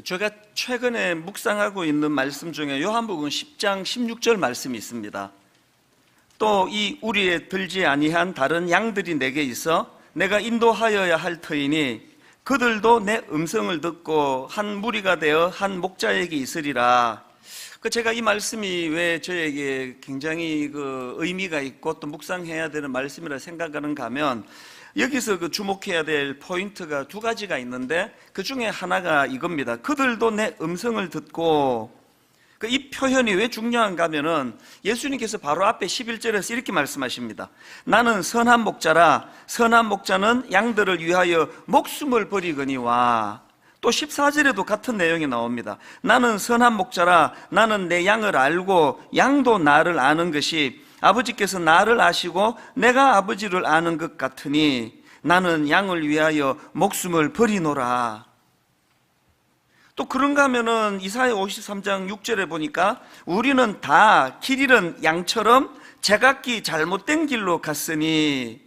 제가 최근에 묵상하고 있는 말씀 중에 요한복음 10장 16절 말씀이 있습니다. 또 이 우리에 들지 아니한 다른 양들이 내게 있어 내가 인도하여야 할 터이니 그들도 내 음성을 듣고 한 무리가 되어 한 목자에게 있으리라. 제가 이 말씀이 왜 저에게 굉장히 의미가 있고 또 묵상해야 되는 말씀이라 생각하는가 하면, 여기서 주목해야 될 포인트가 두 가지가 있는데 그 중에 하나가 이겁니다. 그들도 내 음성을 듣고. 이 표현이 왜 중요한가 하면은 예수님께서 바로 앞에 11절에서 이렇게 말씀하십니다. 나는 선한 목자라. 선한 목자는 양들을 위하여 목숨을 버리거니와. 또 14절에도 같은 내용이 나옵니다. 나는 선한 목자라. 나는 내 양을 알고 양도 나를 아는 것이 아버지께서 나를 아시고 내가 아버지를 아는 것 같으니 나는 양을 위하여 목숨을 버리노라. 또 그런가 하면은 이사야 53장 6절에 보니까 우리는 다 길 잃은 양처럼 제각기 잘못된 길로 갔으니,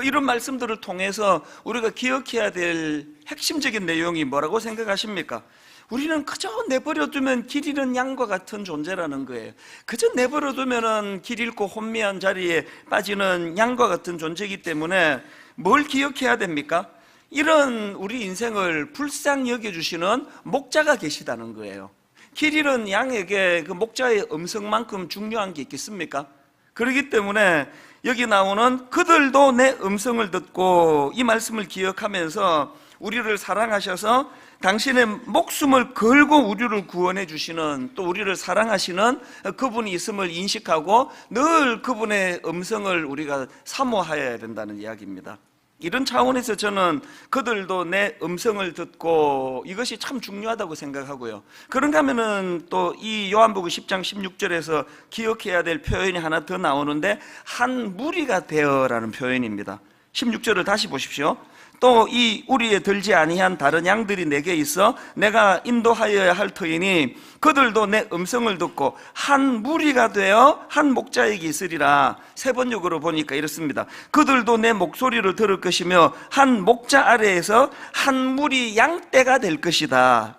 이런 말씀들을 통해서 우리가 기억해야 될 핵심적인 내용이 뭐라고 생각하십니까? 우리는 그저 내버려두면 길 잃은 양과 같은 존재라는 거예요. 그저 내버려두면 길 잃고 혼미한 자리에 빠지는 양과 같은 존재이기 때문에 뭘 기억해야 됩니까? 이런 우리 인생을 불쌍히 여겨주시는 목자가 계시다는 거예요. 길 잃은 양에게 그 목자의 음성만큼 중요한 게 있겠습니까? 그렇기 때문에 여기 나오는 그들도 내 음성을 듣고, 이 말씀을 기억하면서 우리를 사랑하셔서 당신의 목숨을 걸고 우리를 구원해 주시는, 또 우리를 사랑하시는 그분이 있음을 인식하고 늘 그분의 음성을 우리가 사모하여야 된다는 이야기입니다. 이런 차원에서 저는 그들도 내 음성을 듣고, 이것이 참 중요하다고 생각하고요. 그런가 하면은 또 이 요한복음 10장 16절에서 기억해야 될 표현이 하나 더 나오는데, 한 무리가 되어라는 표현입니다. 16절을 다시 보십시오. 또 이 우리에 들지 아니한 다른 양들이 내게 있어 내가 인도하여야 할 터이니 그들도 내 음성을 듣고 한 무리가 되어 한 목자에게 있으리라. 세 번역으로 보니까 이렇습니다. 그들도 내 목소리를 들을 것이며 한 목자 아래에서 한 무리 양떼가 될 것이다.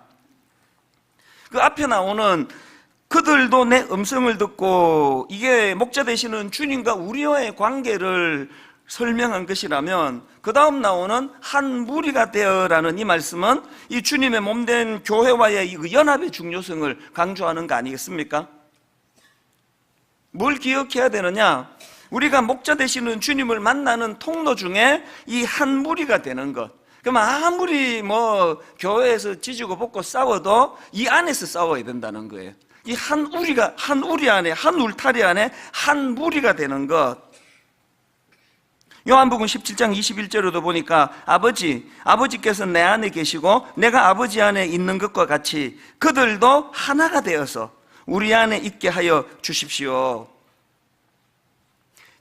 그 앞에 나오는 그들도 내 음성을 듣고, 이게 목자 되시는 주님과 우리와의 관계를 설명한 것이라면, 그 다음 나오는 한 무리가 되어라는 이 말씀은 이 주님의 몸된 교회와의 이 연합의 중요성을 강조하는 거 아니겠습니까? 뭘 기억해야 되느냐? 우리가 목자 되시는 주님을 만나는 통로 중에 이 한 무리가 되는 것. 그럼 아무리 교회에서 지지고 볶고 싸워도 이 안에서 싸워야 된다는 거예요. 이 한 우리 안에, 한 울타리 안에 한 무리가 되는 것. 요한복음 17장 21절에도 보니까 아버지께서 내 안에 계시고 내가 아버지 안에 있는 것과 같이 그들도 하나가 되어서 우리 안에 있게 하여 주십시오.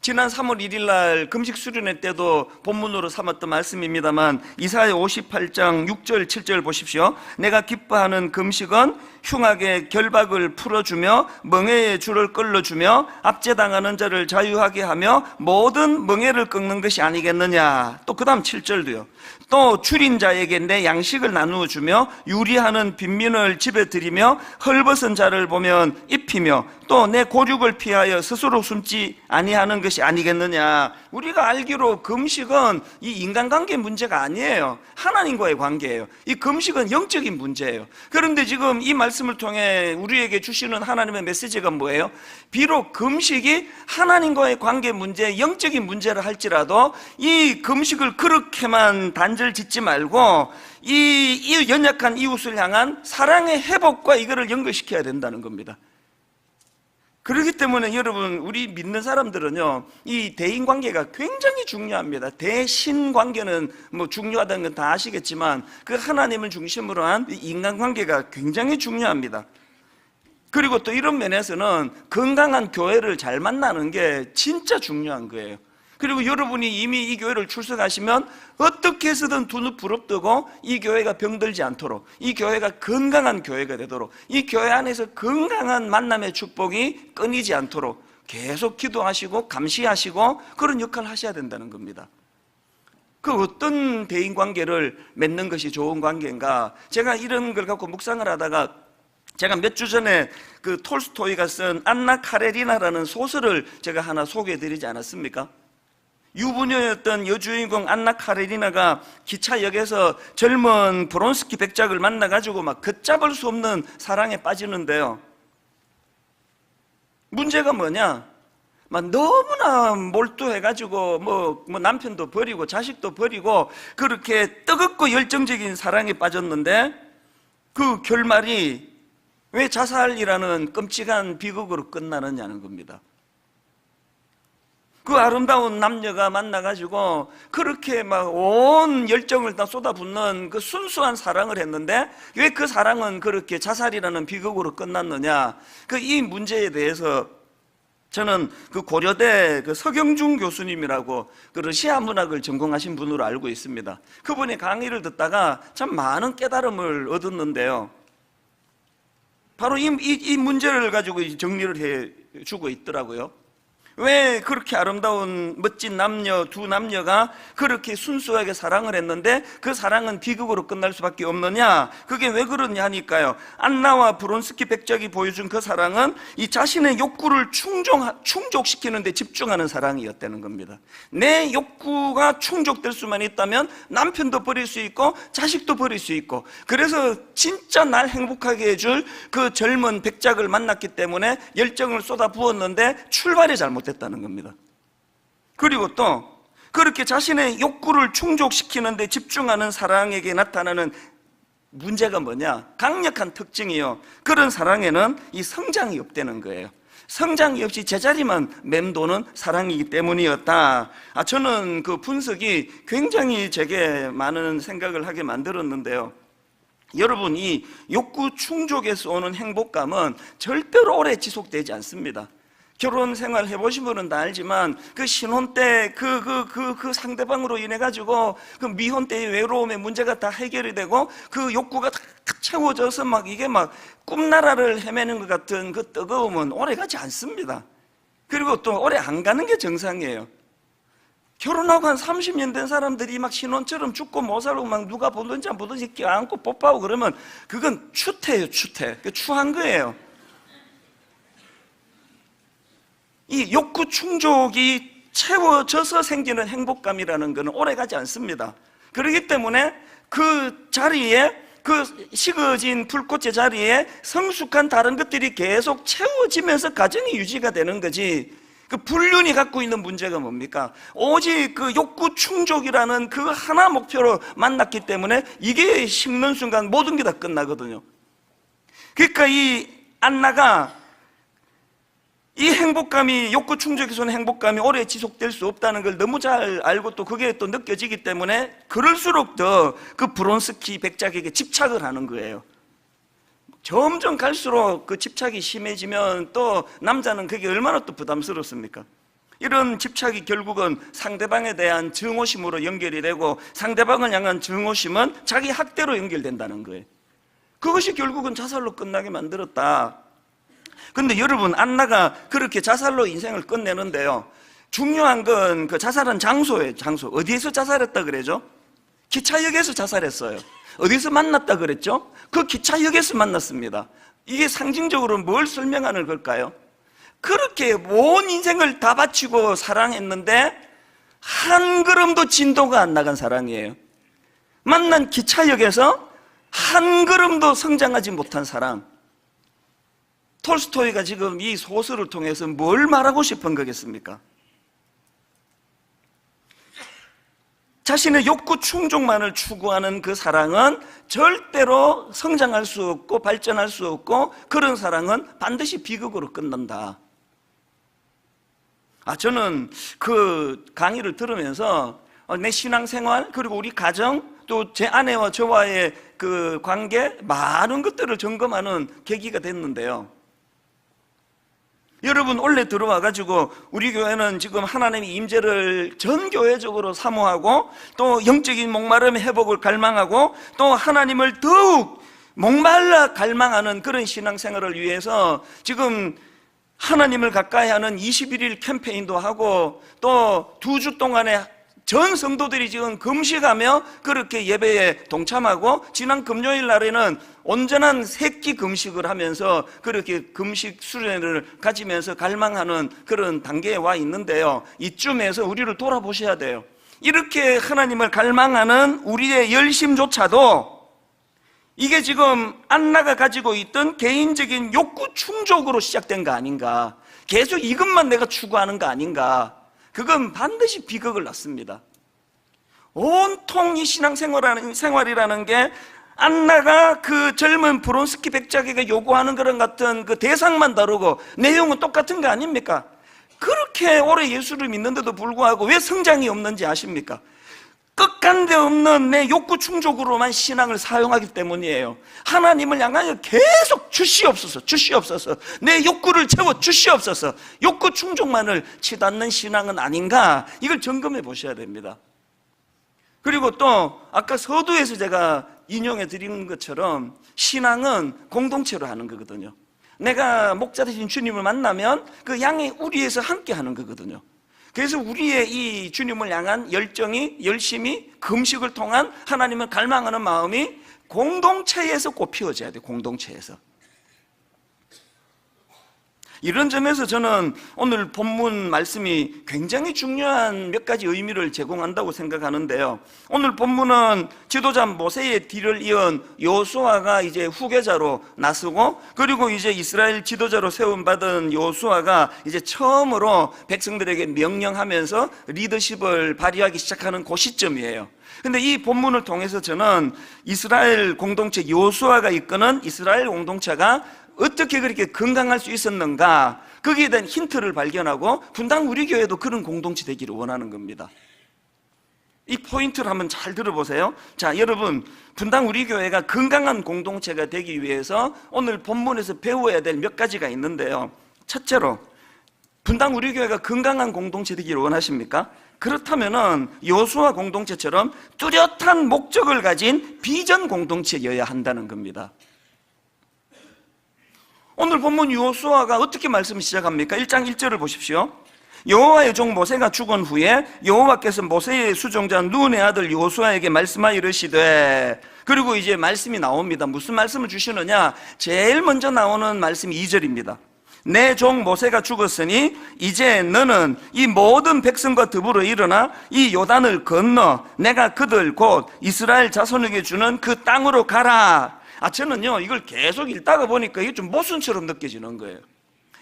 지난 3월 1일 날 금식 수련회 때도 본문으로 삼았던 말씀입니다만, 이사야 58장 6절 7절 보십시오. 내가 기뻐하는 금식은 흉악의 결박을 풀어주며 멍에의 줄을 끌어주며 압제당하는 자를 자유하게 하며 모든 멍에를 꺾는 것이 아니겠느냐. 또 그 다음 7절도요. 또 줄인 자에게 내 양식을 나누어 주며 유리하는 빈민을 집에 들이며 헐벗은 자를 보면 입히며 또 내 고륙을 피하여 스스로 숨지 아니하는 것이 아니겠느냐. 우리가 알기로 금식은 이 인간관계 문제가 아니에요. 하나님과의 관계예요. 이 금식은 영적인 문제예요. 그런데 지금 이 말씀을 통해 우리에게 주시는 하나님의 메시지가 뭐예요? 비록 금식이 하나님과의 관계 문제, 영적인 문제를 할지라도 이 금식을 그렇게만 단절 짓지 말고 이 연약한 이웃을 향한 사랑의 회복과 이거를 연결시켜야 된다는 겁니다. 그렇기 때문에 여러분, 우리 믿는 사람들은요, 이 대인관계가 굉장히 중요합니다. 대신관계는 중요하다는 건 다 아시겠지만 그 하나님을 중심으로 한 인간관계가 굉장히 중요합니다. 그리고 또 이런 면에서는 건강한 교회를 잘 만나는 게 진짜 중요한 거예요. 그리고 여러분이 이미 이 교회를 출석하시면 어떻게 해서든 두 눈 부릅뜨고 이 교회가 병들지 않도록, 이 교회가 건강한 교회가 되도록, 이 교회 안에서 건강한 만남의 축복이 끊이지 않도록 계속 기도하시고 감시하시고 그런 역할을 하셔야 된다는 겁니다. 그 어떤 대인 관계를 맺는 것이 좋은 관계인가? 제가 이런 걸 갖고 묵상을 하다가 제가 몇 주 전에 그 톨스토이가 쓴 안나 카레리나라는 소설을 제가 하나 소개해드리지 않았습니까? 유부녀였던 여주인공 안나 카레리나가 기차역에서 젊은 브론스키 백작을 만나가지고 막 걷잡을 수 없는 사랑에 빠지는데요. 문제가 뭐냐? 막 너무나 몰두해가지고 뭐 남편도 버리고 자식도 버리고 그렇게 뜨겁고 열정적인 사랑에 빠졌는데 그 결말이 왜 자살이라는 끔찍한 비극으로 끝나느냐는 겁니다. 그 아름다운 남녀가 만나가지고 그렇게 막 온 열정을 다 쏟아붓는 그 순수한 사랑을 했는데 왜 그 사랑은 그렇게 자살이라는 비극으로 끝났느냐? 이 문제에 대해서 저는 그 고려대 그 서경준 교수님이라고 그 러시아 문학을 전공하신 분으로 알고 있습니다. 그분의 강의를 듣다가 참 많은 깨달음을 얻었는데요. 바로 이 문제를 가지고 정리를 해 주고 있더라고요. 왜 그렇게 아름다운 멋진 남녀 두 남녀가 그렇게 순수하게 사랑을 했는데 그 사랑은 비극으로 끝날 수밖에 없느냐? 그게 왜 그러냐 하니까요, 안나와 브론스키 백작이 보여준 그 사랑은 이 자신의 욕구를 충족시키는 데 집중하는 사랑이었다는 겁니다. 내 욕구가 충족될 수만 있다면 남편도 버릴 수 있고 자식도 버릴 수 있고, 그래서 진짜 날 행복하게 해줄 그 젊은 백작을 만났기 때문에 열정을 쏟아부었는데 출발이 잘못됐다는 겁니다. 그리고 또 그렇게 자신의 욕구를 충족시키는 데 집중하는 사랑에게 나타나는 문제가 뭐냐? 강력한 특징이요, 그런 사랑에는 이 성장이 없다는 거예요. 성장이 없이 제자리만 맴도는 사랑이기 때문이었다. 저는 그 분석이 굉장히 제게 많은 생각을 하게 만들었는데요. 여러분, 이 욕구 충족에서 오는 행복감은 절대로 오래 지속되지 않습니다. 결혼 생활 해보신 분은 다 알지만 그 신혼 때 그 상대방으로 인해 가지고 그 미혼 때의 외로움의 문제가 다 해결이 되고 그 욕구가 다 채워져서 막 이게 막 꿈나라를 헤매는 것 같은 그 뜨거움은 오래 가지 않습니다. 그리고 또 오래 안 가는 게 정상이에요. 결혼하고 한 30년 된 사람들이 막 신혼처럼 죽고 못 살고 막 누가 보든지 안 보든지 껴안고 뽀뽀하고 그러면 그건 추태예요, 추태. 추한 거예요. 이 욕구 충족이 채워져서 생기는 행복감이라는 것은 오래가지 않습니다. 그렇기 때문에 그 자리에, 그 식어진 불꽃의 자리에 성숙한 다른 것들이 계속 채워지면서 가정이 유지가 되는 거지, 그 불륜이 갖고 있는 문제가 뭡니까? 오직 그 욕구 충족이라는 그 하나 목표로 만났기 때문에 이게 식는 순간 모든 게 다 끝나거든요. 그러니까 이 안나가 이 행복감이, 욕구 충족에서 오는 행복감이 오래 지속될 수 없다는 걸 너무 잘 알고 또 그게 또 느껴지기 때문에 그럴수록 더 그 브론스키 백작에게 집착을 하는 거예요. 점점 갈수록 그 집착이 심해지면 또 남자는 그게 얼마나 또 부담스럽습니까? 이런 집착이 결국은 상대방에 대한 증오심으로 연결이 되고 상대방을 향한 증오심은 자기 학대로 연결된다는 거예요. 그것이 결국은 자살로 끝나게 만들었다. 근데 여러분, 안나가 그렇게 자살로 인생을 끝내는데요, 중요한 건 그 자살한 장소예요. 장소. 어디에서 자살했다 그러죠? 기차역에서 자살했어요. 어디서 만났다 그랬죠? 그 기차역에서 만났습니다. 이게 상징적으로 뭘 설명하는 걸까요? 그렇게 온 인생을 다 바치고 사랑했는데 한 걸음도 진도가 안 나간 사랑이에요. 만난 기차역에서 한 걸음도 성장하지 못한 사랑. 톨스토이가 지금 이 소설을 통해서 뭘 말하고 싶은 거겠습니까? 자신의 욕구 충족만을 추구하는 그 사랑은 절대로 성장할 수 없고 발전할 수 없고, 그런 사랑은 반드시 비극으로 끝난다. 저는 그 강의를 들으면서 내 신앙생활, 그리고 우리 가정, 또 제 아내와 저와의 그 관계, 많은 것들을 점검하는 계기가 됐는데요. 여러분, 원래 들어와가지고 우리 교회는 지금 하나님의 임재를 전 교회적으로 사모하고 또 영적인 목마름의 회복을 갈망하고 또 하나님을 더욱 목말라 갈망하는 그런 신앙생활을 위해서 지금 하나님을 가까이 하는 21일 캠페인도 하고 또 2주 동안의 전 성도들이 지금 금식하며 그렇게 예배에 동참하고, 지난 금요일 날에는 온전한 새끼 금식을 하면서 그렇게 금식 수련을 가지면서 갈망하는 그런 단계에 와 있는데요, 이쯤에서 우리를 돌아보셔야 돼요. 이렇게 하나님을 갈망하는 우리의 열심조차도 이게 지금 안나가 가지고 있던 개인적인 욕구 충족으로 시작된 거 아닌가, 계속 이것만 내가 추구하는 거 아닌가, 그건 반드시 비극을 낳습니다. 온통 이 신앙생활이라는 게 안나가 그 젊은 브론스키 백작에게 요구하는 그런 같은 그 대상만 다르고 내용은 똑같은 거 아닙니까? 그렇게 오래 예수를 믿는데도 불구하고 왜 성장이 없는지 아십니까? 끝간데 없는 내 욕구 충족으로만 신앙을 사용하기 때문이에요. 하나님을 향하여 계속 주시옵소서, 주시옵소서, 내 욕구를 채워 주시옵소서, 욕구 충족만을 치닫는 신앙은 아닌가, 이걸 점검해 보셔야 됩니다. 그리고 또 아까 서두에서 제가 인용해 드린 것처럼 신앙은 공동체로 하는 거거든요. 내가 목자 되신 주님을 만나면 그 양의 우리에서 함께 하는 거거든요. 그래서 우리의 이 주님을 향한 열정이, 열심이, 금식을 통한 하나님을 갈망하는 마음이 공동체에서 꽃피워져야 돼요. 공동체에서. 이런 점에서 저는 오늘 본문 말씀이 굉장히 중요한 몇 가지 의미를 제공한다고 생각하는데요, 오늘 본문은 지도자 모세의 뒤를 이은 여호수아가 이제 후계자로 나서고, 그리고 이제 이스라엘 지도자로 세움받은 여호수아가 이제 처음으로 백성들에게 명령하면서 리더십을 발휘하기 시작하는 그 시점이에요. 근데 이 본문을 통해서 저는 이스라엘 공동체, 여호수아가 이끄는 이스라엘 공동체가 어떻게 그렇게 건강할 수 있었는가, 거기에 대한 힌트를 발견하고 분당 우리 교회도 그런 공동체 되기를 원하는 겁니다. 이 포인트를 한번 잘 들어보세요. 자, 여러분, 분당 우리 교회가 건강한 공동체가 되기 위해서 오늘 본문에서 배워야 될 몇 가지가 있는데요, 첫째로 분당 우리 교회가 건강한 공동체 되기를 원하십니까? 그렇다면은 여호수아 공동체처럼 뚜렷한 목적을 가진 비전 공동체여야 한다는 겁니다. 오늘 본문 여호수아가 어떻게 말씀을 시작합니까? 1장 1절을 보십시오. 여호와의 종 모세가 죽은 후에 여호와께서 모세의 수종자 눈의 아들 여호수아에게 말씀하여 이르시되, 그리고 이제 말씀이 나옵니다. 무슨 말씀을 주시느냐? 제일 먼저 나오는 말씀이 2절입니다. 내 종 모세가 죽었으니 이제 너는 이 모든 백성과 더불어 일어나 이 요단을 건너 내가 그들 곧 이스라엘 자손에게 주는 그 땅으로 가라. 저는요, 이걸 계속 읽다가 보니까 이게 좀 모순처럼 느껴지는 거예요.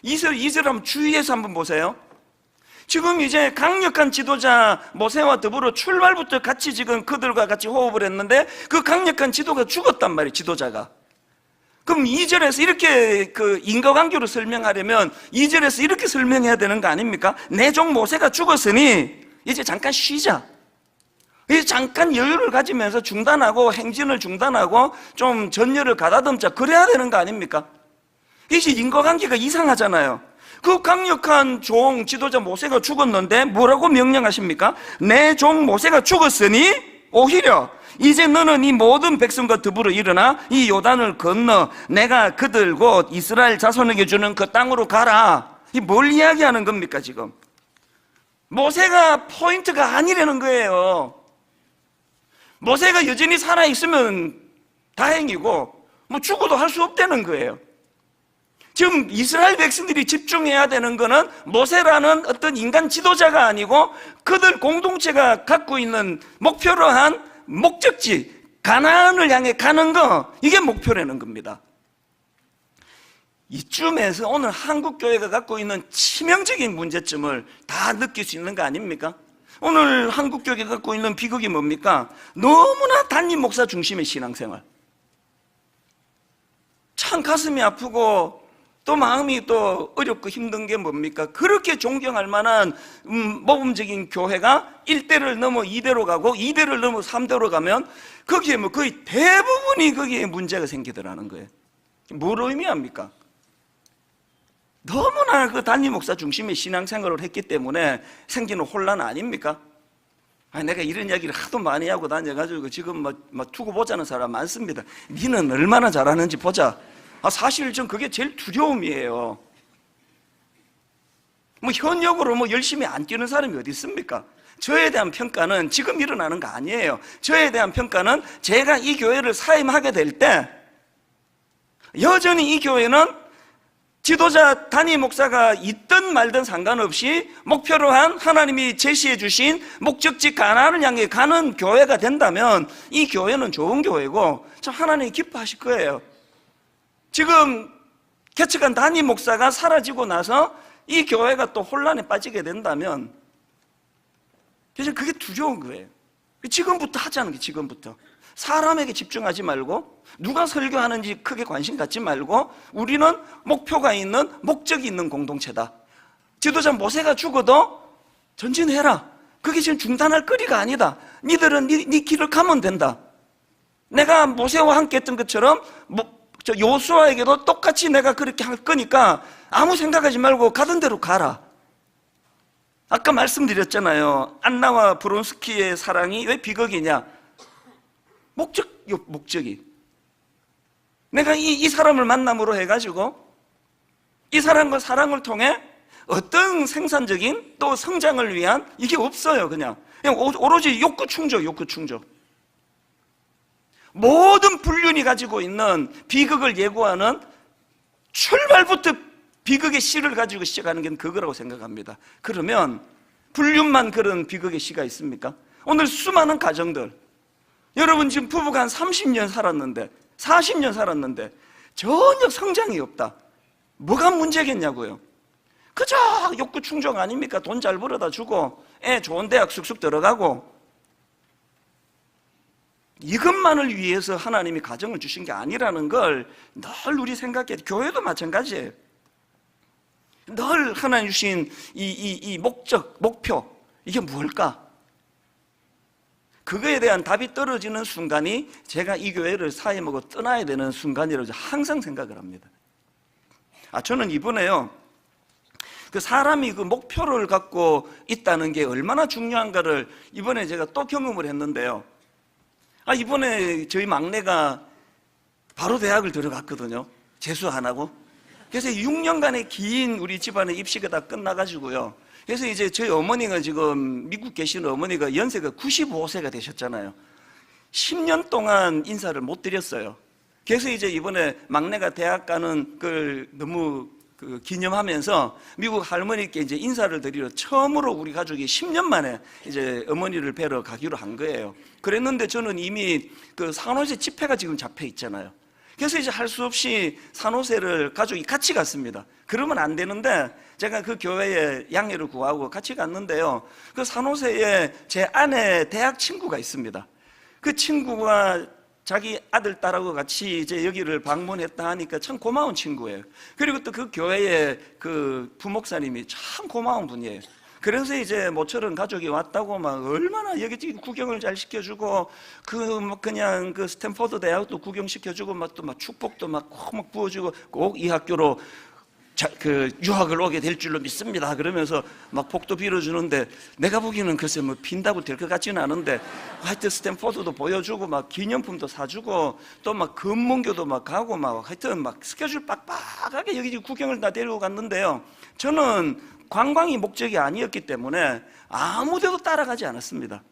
2절 한번 주의해서 한번 보세요. 지금 이제 강력한 지도자 모세와 더불어 출발부터 같이 지금 그들과 같이 호흡을 했는데 그 강력한 지도가 죽었단 말이에요, 지도자가. 그럼 2절에서 이렇게 그 인과관계로 설명하려면 2절에서 이렇게 설명해야 되는 거 아닙니까? 내 종 모세가 죽었으니 이제 잠깐 쉬자. 이제 잠깐 여유를 가지면서 중단하고 행진을 중단하고 좀 전열을 가다듬자, 그래야 되는 거 아닙니까? 이제 인과관계가 이상하잖아요. 그 강력한 종 지도자 모세가 죽었는데 뭐라고 명령하십니까? 내 종 모세가 죽었으니 오히려 이제 너는 이 모든 백성과 더불어 일어나 이 요단을 건너 내가 그들 곧 이스라엘 자손에게 주는 그 땅으로 가라. 이 뭘 이야기하는 겁니까 지금? 모세가 포인트가 아니라는 거예요. 모세가 여전히 살아있으면 다행이고 뭐 죽어도 할 수 없다는 거예요. 지금 이스라엘 백성들이 집중해야 되는 거는 모세라는 어떤 인간 지도자가 아니고 그들 공동체가 갖고 있는 목표로 한 목적지 가나안을 향해 가는 거, 이게 목표라는 겁니다. 이쯤에서 오늘 한국교회가 갖고 있는 치명적인 문제점을 다 느낄 수 있는 거 아닙니까? 오늘 한국교회가 갖고 있는 비극이 뭡니까? 너무나 담임 목사 중심의 신앙생활. 참 가슴이 아프고 또 마음이 또 어렵고 힘든 게 뭡니까? 그렇게 존경할 만한 모범적인 교회가 1대를 넘어 2대로 가고 2대를 넘어 3대로 가면 거기에 뭐 거의 대부분이 거기에 문제가 생기더라는 거예요. 뭘 의미합니까? 너무나 그 담임 목사 중심의 신앙생활을 했기 때문에 생기는 혼란 아닙니까? 내가 이런 이야기를 하도 많이 하고 다녀가지고 지금 막 두고 보자는 사람 많습니다. 니는 얼마나 잘하는지 보자. 사실 전 그게 제일 두려움이에요. 뭐 현역으로 뭐 열심히 안 뛰는 사람이 어디 있습니까? 저에 대한 평가는 지금 일어나는 거 아니에요. 저에 대한 평가는 제가 이 교회를 사임하게 될 때 여전히 이 교회는 지도자 담임 목사가 있든 말든 상관없이 목표로 한 하나님이 제시해 주신 목적지 가나안을 향해 가는 교회가 된다면 이 교회는 좋은 교회고 참 하나님이 기뻐하실 거예요. 지금 개척한 담임 목사가 사라지고 나서 이 교회가 또 혼란에 빠지게 된다면 그래서 그게 두려운 거예요. 지금부터 하자는 게 지금부터. 사람에게 집중하지 말고 누가 설교하는지 크게 관심 갖지 말고 우리는 목표가 있는 목적이 있는 공동체다. 지도자 모세가 죽어도 전진해라. 그게 지금 중단할 거리가 아니다. 니들은 네 길을 가면 된다. 내가 모세와 함께 했던 것처럼 여호수아에게도 똑같이 내가 그렇게 할 거니까 아무 생각하지 말고 가던 대로 가라. 아까 말씀드렸잖아요. 안나와 브론스키의 사랑이 왜 비극이냐? 목적이. 내가 이 사람을 만남으로 해가지고 이 사람과 사랑을 통해 어떤 생산적인 또 성장을 위한 이게 없어요. 그냥 오로지 욕구 충족. 모든 불륜이 가지고 있는 비극을 예고하는 출발부터 비극의 씨를 가지고 시작하는 게 그거라고 생각합니다. 그러면 불륜만 그런 비극의 씨가 있습니까? 오늘 수많은 가정들, 여러분 지금 부부가 한 30년 살았는데 40년 살았는데 전혀 성장이 없다. 뭐가 문제겠냐고요. 그저 욕구 충족 아닙니까? 돈 잘 벌어다 주고 애 좋은 대학 쑥쑥 들어가고 이것만을 위해서 하나님이 가정을 주신 게 아니라는 걸 늘 우리 생각해. 교회도 마찬가지예요. 늘 하나님 주신 이 목적, 목표 이게 뭘까? 그거에 대한 답이 떨어지는 순간이 제가 이 교회를 사임하고 떠나야 되는 순간이라고 항상 생각을 합니다. 저는 이번에요, 그 사람이 그 목표를 갖고 있다는 게 얼마나 중요한가를 이번에 제가 또 경험을 했는데요. 이번에 저희 막내가 바로 대학을 들어갔거든요. 재수 안 하고. 그래서 6년간의 긴 우리 집안의 입시가 다 끝나가지고요. 그래서 이제 저희 어머니가 지금 미국 계시는 어머니가 연세가 95세가 되셨잖아요. 10년 동안 인사를 못 드렸어요. 그래서 이제 이번에 막내가 대학 가는 걸 너무 기념하면서 미국 할머니께 이제 인사를 드리러 처음으로 우리 가족이 10년 만에 이제 어머니를 뵈러 가기로 한 거예요. 그랬는데 저는 이미 그 산호세 집회가 지금 잡혀 있잖아요. 그래서 이제 할 수 없이 산호세를 가족이 같이 갔습니다. 그러면 안 되는데 제가 그 교회에 양해를 구하고 같이 갔는데요. 그 산호세에 제 아내 대학 친구가 있습니다. 그 친구가 자기 아들, 딸하고 같이 이제 여기를 방문했다 하니까 참 고마운 친구예요. 그리고 또 그 교회의 그 부목사님이 참 고마운 분이에요. 그래서 이제 모처럼 가족이 왔다고 막 얼마나 여기 구경을 잘 시켜주고 그냥 그 스탠포드 대학도 구경시켜주고 막 또 막 축복도 막 부어주고 꼭 이 학교로 그 유학을 오게 될 줄로 믿습니다. 그러면서 막 복도 빌어주는데 내가 보기에는 글쎄 뭐 빈다고 될 것 같지는 않은데 하여튼 스탠포드도 보여주고 막 기념품도 사주고 또 막 금문교도 막 가고 막 하여튼 막 스케줄 빡빡하게 여기 구경을 다 데리고 갔는데요. 저는 관광이 목적이 아니었기 때문에 아무 데도 따라가지 않았습니다.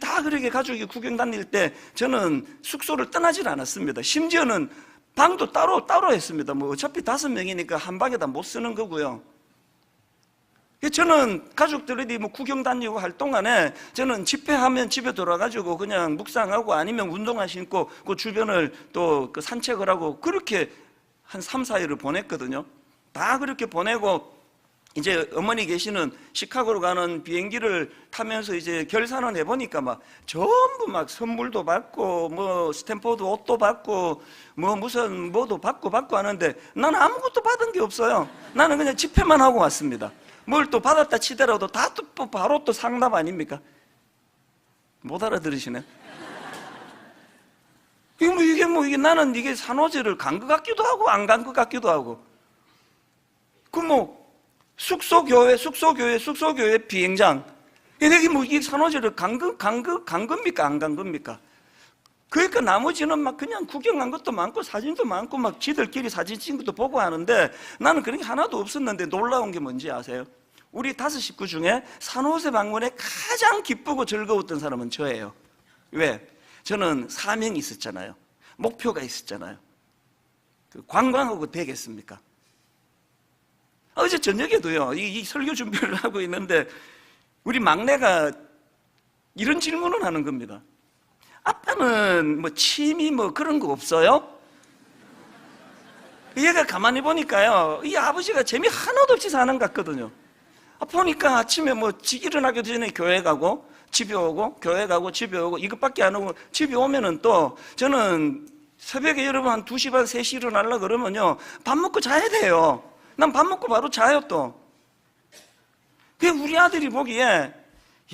다 그렇게 가족이 구경 다닐 때 저는 숙소를 떠나질 않았습니다. 심지어는 방도 따로 했습니다. 뭐 어차피 5명이니까 한 방에 다 못 쓰는 거고요. 저는 가족들이 뭐 구경 다니고 할 동안에 저는 집회하면 집에 돌아가지고 그냥 묵상하고 아니면 운동화 신고 그 주변을 또 그 산책을 하고 그렇게 한 3, 4일을 보냈거든요. 다 그렇게 보내고 이제 어머니 계시는 시카고로 가는 비행기를 타면서 이제 결산을 해보니까 막 전부 막 선물도 받고 뭐 스탠포드 옷도 받고 뭐 무슨 뭐도 받고 하는데 나는 아무것도 받은 게 없어요. 나는 그냥 집회만 하고 왔습니다. 뭘 또 받았다 치더라도 다 또 바로 또 상납 아닙니까? 못 알아들으시네. 이게 나는 이게 산호제를 간 것 같기도 하고 안 간 것 같기도 하고 숙소교회 비행장. 이게 뭐 이 산호제를 간 겁니까? 안 간 겁니까? 그러니까 나머지는 막 그냥 구경한 것도 많고 사진도 많고 막 지들끼리 사진 찍은 것도 보고 하는데 나는 그런 게 하나도 없었는데 놀라운 게 뭔지 아세요? 우리 5 식구 중에 산호세 방문에 가장 기쁘고 즐거웠던 사람은 저예요. 왜? 저는 사명이 있었잖아요. 목표가 있었잖아요. 관광하고 되겠습니까? 어제 저녁에도요, 이 설교 준비를 하고 있는데 우리 막내가 이런 질문을 하는 겁니다. 아빠는 뭐 취미 뭐 그런 거 없어요? 얘가 가만히 보니까요, 이 아버지가 재미 하나도 없이 사는 것 같거든요. 보니까 아침에 뭐 일어나기 전에 교회 가고 집에 오고 교회 가고 집에 오고 이것밖에 안 하고, 집에 오면은 또 저는 새벽에 여러분 한 2시 반 3시 일어나려고 그러면요, 밥 먹고 자야 돼요. 난 밥 먹고 바로 자요 또. 그게 우리 아들이 보기에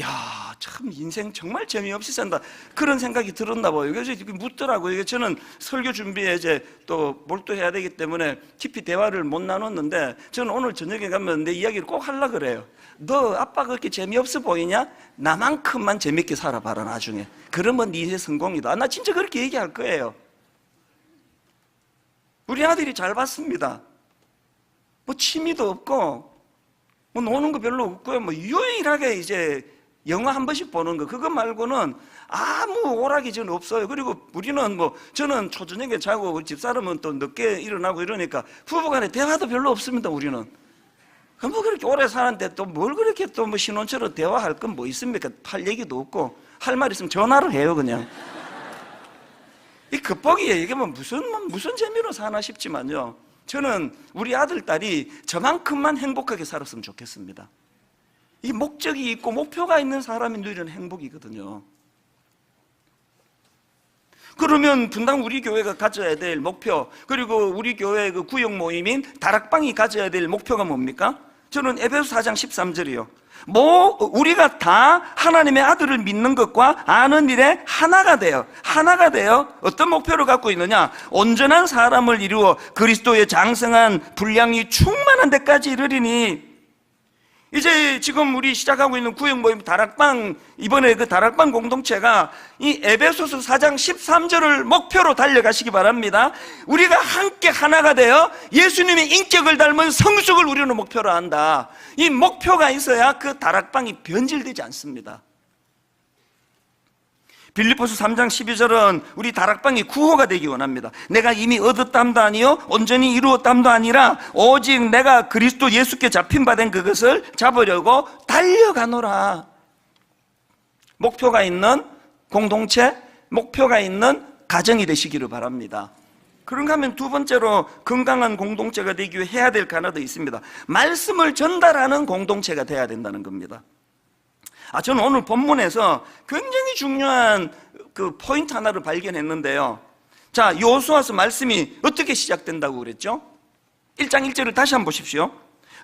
야, 참 인생 정말 재미없이 산다, 그런 생각이 들었나 봐요. 그래서 묻더라고요. 저는 설교 준비에 이제 또 몰두해야 되기 때문에 깊이 대화를 못 나눴는데, 저는 오늘 저녁에 가면 내 이야기를 꼭 하려고 그래요. 너 아빠 그렇게 재미없어 보이냐? 나만큼만 재밌게 살아봐라 나중에. 그러면 네 성공이다. 나 진짜 그렇게 얘기할 거예요. 우리 아들이 잘 봤습니다. 뭐 취미도 없고 뭐 노는 거 별로 없고요. 뭐 유일하게 이제 영화 한 번씩 보는 거, 그거 말고는 아무 오락이 전 없어요. 그리고 우리는 뭐, 저는 초저녁에 자고 집사람은 또 늦게 일어나고 이러니까 부부간에 대화도 별로 없습니다. 우리는 뭐 그렇게 오래 사는데 또 뭘 그렇게 또 뭐 신혼처럼 대화할 건 뭐 있습니까? 할 얘기도 없고, 할 말 있으면 전화를 해요 그냥. 이 겉보기에 이게 뭐 무슨 재미로 사나 싶지만요, 저는 우리 아들 딸이 저만큼만 행복하게 살았으면 좋겠습니다. 이 목적이 있고 목표가 있는 사람이 누리는 행복이거든요. 그러면 분당 우리 교회가 가져야 될 목표, 그리고 우리 교회 그 구역 모임인 다락방이 가져야 될 목표가 뭡니까? 저는 에베소 4장 13절이요. 우리가 다 하나님의 아들을 믿는 것과 아는 일에 하나가 돼요. 어떤 목표를 갖고 있느냐? 온전한 사람을 이루어 그리스도의 장성한 분량이 충만한 데까지 이르리니. 이제 지금 우리 시작하고 있는 구역 모임 다락방, 이번에 그 다락방 공동체가 이 에베소서 4장 13절을 목표로 달려가시기 바랍니다. 우리가 함께 하나가 되어 예수님의 인격을 닮은 성숙을 우리는 목표로 한다. 이 목표가 있어야 그 다락방이 변질되지 않습니다. 빌립보서 3장 12절은 우리 다락방이 구호가 되기 원합니다. 내가 이미 얻었담도 아니요 온전히 이루었담도 아니라 오직 내가 그리스도 예수께 잡힌 바 된 그것을 잡으려고 달려가노라. 목표가 있는 공동체, 목표가 있는 가정이 되시기를 바랍니다. 그런가 하면 두 번째로 건강한 공동체가 되기 위해 해야 될 거 하나 더 있습니다. 말씀을 전달하는 공동체가 돼야 된다는 겁니다. 저는 오늘 본문에서 굉장히 중요한 그 포인트 하나를 발견했는데요. 자, 여호수아서 말씀이 어떻게 시작된다고 그랬죠? 1장 1절을 다시 한번 보십시오.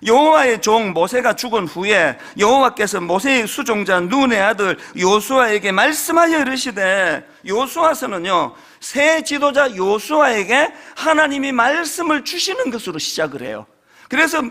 여호와의 종 모세가 죽은 후에 여호와께서 모세의 수종자 눈의 아들 여호수아에게 말씀하여 이르시되, 여호수아서는요, 새 지도자 여호수아에게 하나님이 말씀을 주시는 것으로 시작을 해요. 그래서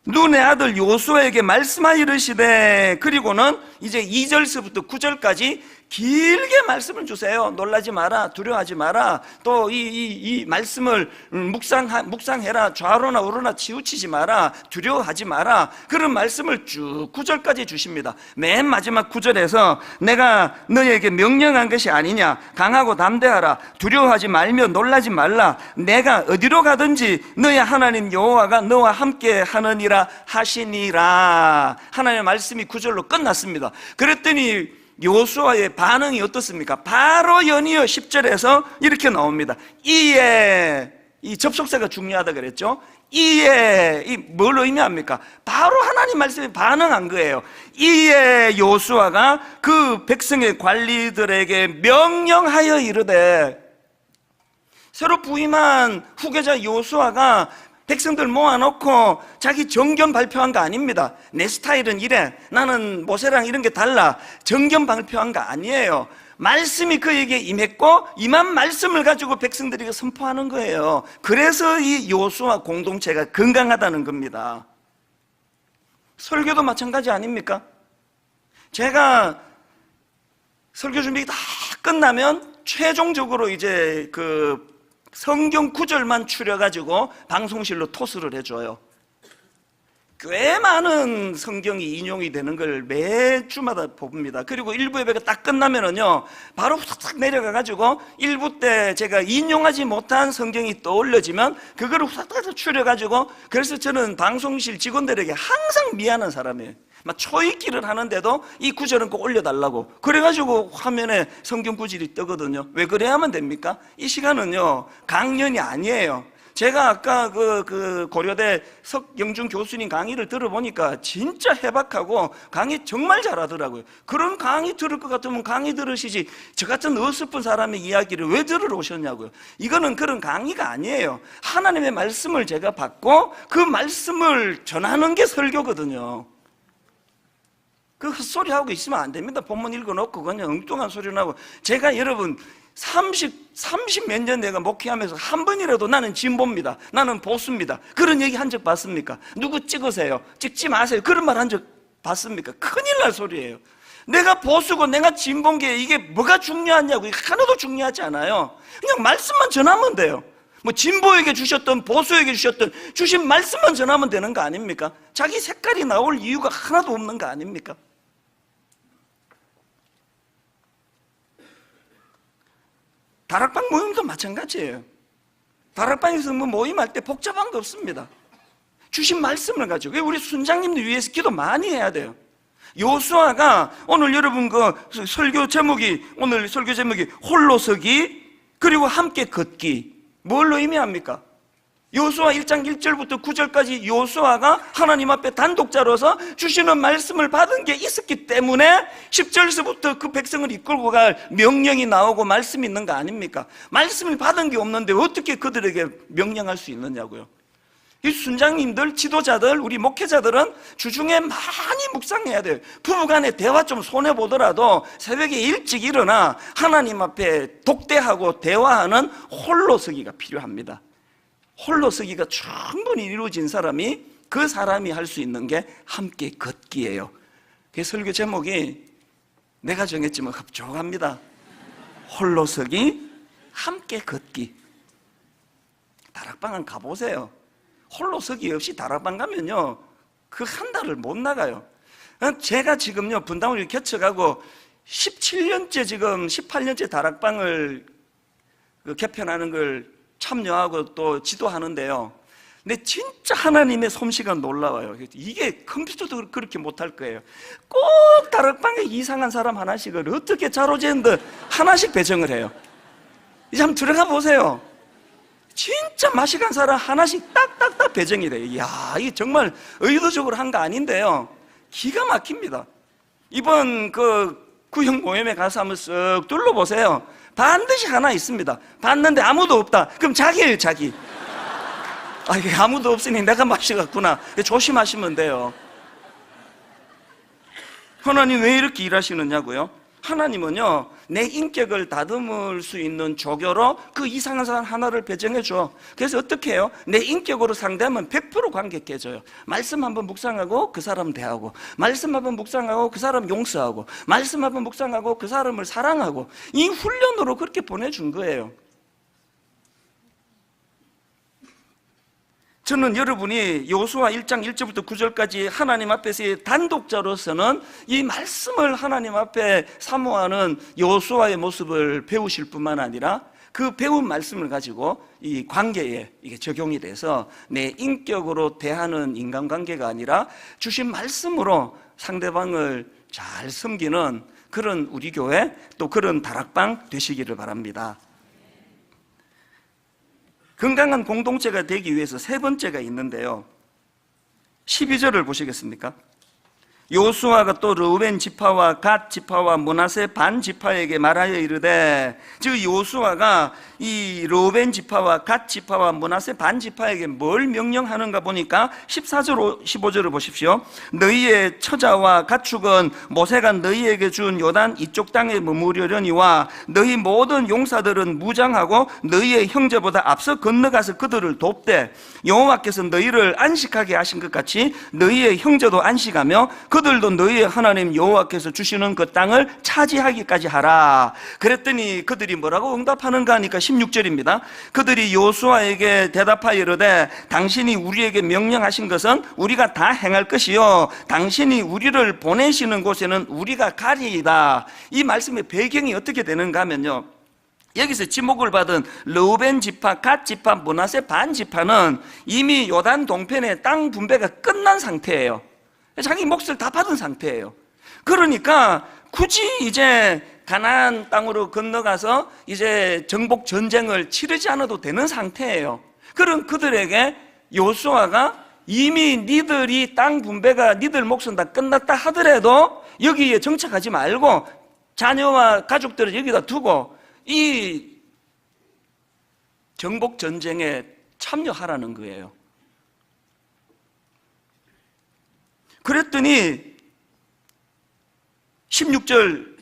눈의 아들 여호수아에게 말씀하여 이르시되, 그리고는 이제 2절서부터 9절까지 길게 말씀을 주세요. 놀라지 마라, 두려워하지 마라, 또 이 말씀을 묵상해라, 좌로나 우로나 치우치지 마라, 두려워하지 마라, 그런 말씀을 쭉 9절까지 주십니다. 맨 마지막 9절에서 내가 너에게 명령한 것이 아니냐, 강하고 담대하라, 두려워하지 말며 놀라지 말라, 내가 어디로 가든지 너의 하나님 여호와가 너와 함께 하느니라 하시니라. 하나님의 말씀이 9절로 끝났습니다. 그랬더니 여호수아의 반응이 어떻습니까? 바로 연이어 10절에서 이렇게 나옵니다. 이에, 이 접속사가 중요하다 그랬죠? 이에, 이 뭘 의미합니까? 바로 하나님 말씀에 반응한 거예요. 이에 여호수아가 그 백성의 관리들에게 명령하여 이르되, 새로 부임한 후계자 여호수아가 백성들 모아놓고 자기 정견 발표한 거 아닙니다. 내 스타일은 이래, 나는 모세랑 이런 게 달라, 정견 발표한 거 아니에요. 말씀이 그에게 임했고 임한 말씀을 가지고 백성들에게 선포하는 거예요. 그래서 이 여호수아 공동체가 건강하다는 겁니다. 설교도 마찬가지 아닙니까? 제가 설교 준비 다 끝나면 최종적으로 이제 그 성경 구절만 추려가지고 방송실로 토스를 해줘요. 꽤 많은 성경이 인용이 되는 걸 매주마다 봅니다. 그리고 일부 예배가 딱 끝나면은요, 바로 후딱 내려가가지고 일부 때 제가 인용하지 못한 성경이 떠올려지면 그거를 후딱 추려가지고, 그래서 저는 방송실 직원들에게 항상 미안한 사람이에요. 막 초읽기를 하는데도 이 구절은 꼭 올려달라고 그래가지고 화면에 성경 구절이 뜨거든요. 왜 그래야만 됩니까? 이 시간은요, 강연이 아니에요. 제가 아까 그 고려대 석영준 교수님 강의를 들어보니까 진짜 해박하고 강의 정말 잘하더라고요. 그런 강의 들을 것 같으면 강의 들으시지, 저 같은 어설픈 사람의 이야기를 왜 들으러 오셨냐고요. 이거는 그런 강의가 아니에요. 하나님의 말씀을 제가 받고 그 말씀을 전하는 게 설교거든요. 그 헛소리 하고 있으면 안 됩니다. 본문 읽어놓고 그냥 엉뚱한 소리 나고. 제가 여러분 30 몇 년 내가 목회하면서 한 번이라도 나는 진보입니다, 나는 보수입니다, 그런 얘기 한 적 봤습니까? 누구 찍으세요, 찍지 마세요, 그런 말 한 적 봤습니까? 큰일 날 소리예요. 내가 보수고 내가 진보인 게 이게 뭐가 중요하냐고. 이게 하나도 중요하지 않아요. 그냥 말씀만 전하면 돼요. 뭐 진보에게 주셨던 보수에게 주셨던 주신 말씀만 전하면 되는 거 아닙니까? 자기 색깔이 나올 이유가 하나도 없는 거 아닙니까? 다락방 모임도 마찬가지예요. 다락방에서 뭐 모임할 때 복잡한 거 없습니다. 주신 말씀을 가지고. 우리 순장님들 위해서 기도 많이 해야 돼요. 요수아가 오늘 여러분 그 설교 제목이, 오늘 설교 제목이 홀로 서기 그리고 함께 걷기. 뭘로 의미합니까? 요수아 1장 1절부터 9절까지 요수아가 하나님 앞에 단독자로서 주시는 말씀을 받은 게 있었기 때문에 10절에서부터 그 백성을 이끌고 갈 명령이 나오고 말씀이 있는 거 아닙니까? 말씀을 받은 게 없는데 어떻게 그들에게 명령할 수 있느냐고요. 이 순장님들, 지도자들, 우리 목회자들은 주중에 많이 묵상해야 돼요. 부부간에 대화 좀 손해보더라도 새벽에 일찍 일어나 하나님 앞에 독대하고 대화하는 홀로서기가 필요합니다. 홀로서기가 충분히 이루어진 사람이, 그 사람이 할 수 있는 게 함께 걷기예요. 그 설교 제목이 내가 정했지만 흡족합니다. 홀로서기, 함께 걷기. 다락방은 가보세요. 홀로서기 없이 다락방 가면요, 그 한 달을 못 나가요. 제가 지금요, 분당을 개척하고 17년째, 지금 18년째 다락방을 개편하는 걸 참여하고 또 지도하는데요, 근데 진짜 하나님의 솜씨가 놀라워요. 이게 컴퓨터도 그렇게 못할 거예요. 꼭 다락방에 이상한 사람 하나씩을 어떻게 자로재는 듯 하나씩 배정을 해요. 이제 한번 들어가 보세요. 진짜 맛이 간 사람 하나씩 딱딱딱 배정이 돼요. 이야, 이게 정말 의도적으로 한 거 아닌데요, 기가 막힙니다. 이번 그 구형 모임에 가서 한번 쓱 둘러보세요. 반드시 하나 있습니다. 봤는데 아무도 없다. 그럼 자기예요, 자기. 아, 이게 아무도 없으니 내가 맛이 갔구나. 조심하시면 돼요. 하나님 왜 이렇게 일하시느냐고요? 하나님은요, 내 인격을 다듬을 수 있는 조교로 그 이상한 사람 하나를 배정해 줘. 그래서 어떻게 해요? 내 인격으로 상대하면 100% 관객해져요. 말씀 한번 묵상하고 그 사람 대하고, 말씀 한번 묵상하고 그 사람 용서하고, 말씀 한번 묵상하고 그 사람을 사랑하고, 이 훈련으로 그렇게 보내준 거예요. 저는 여러분이 요수아 1장 1절부터 9절까지 하나님 앞에서의 단독자로서는 이 말씀을 하나님 앞에 사모하는 요수아의 모습을 배우실 뿐만 아니라 그 배운 말씀을 가지고 이 관계에 이게 적용이 돼서 내 인격으로 대하는 인간관계가 아니라 주신 말씀으로 상대방을 잘 섬기는 그런 우리 교회, 또 그런 다락방 되시기를 바랍니다. 건강한 공동체가 되기 위해서 세 번째가 있는데요, 12절을 보시겠습니까? 요수아가 또 르우벤 지파와 갓 지파와 므낫세 반 지파에게 말하여 이르되, 즉 요수아가 이 르우벤 지파와 갓 지파와 므낫세 반 지파에게 뭘 명령하는가 보니까 14절 15절을 보십시오. 너희의 처자와 가축은 모세가 너희에게 준 요단 이쪽 땅에 머무르려니와 너희 모든 용사들은 무장하고 너희의 형제보다 앞서 건너가서 그들을 돕되 여호와께서 너희를 안식하게 하신 것 같이 너희의 형제도 안식하며 그들도 너희의 하나님 여호와께서 주시는 그 땅을 차지하기까지 하라. 그랬더니 그들이 뭐라고 응답하는가 하니까 16절입니다. 그들이 여호수아에게 대답하여 이르되 당신이 우리에게 명령하신 것은 우리가 다 행할 것이요 당신이 우리를 보내시는 곳에는 우리가 가리이다. 이 말씀의 배경이 어떻게 되는가 하면요, 여기서 지목을 받은 르우벤 지파, 갓 지파, 므낫세 반 지파는 이미 요단 동편의 땅 분배가 끝난 상태예요. 자기 몫을 다 받은 상태예요. 그러니까 굳이 이제 가나안 땅으로 건너가서 이제 정복 전쟁을 치르지 않아도 되는 상태예요. 그럼 그들에게 여호수아가 이미 니들이 땅 분배가 니들 몫은 다 끝났다 하더라도 여기에 정착하지 말고 자녀와 가족들을 여기다 두고 이 정복 전쟁에 참여하라는 거예요. 그랬더니 16절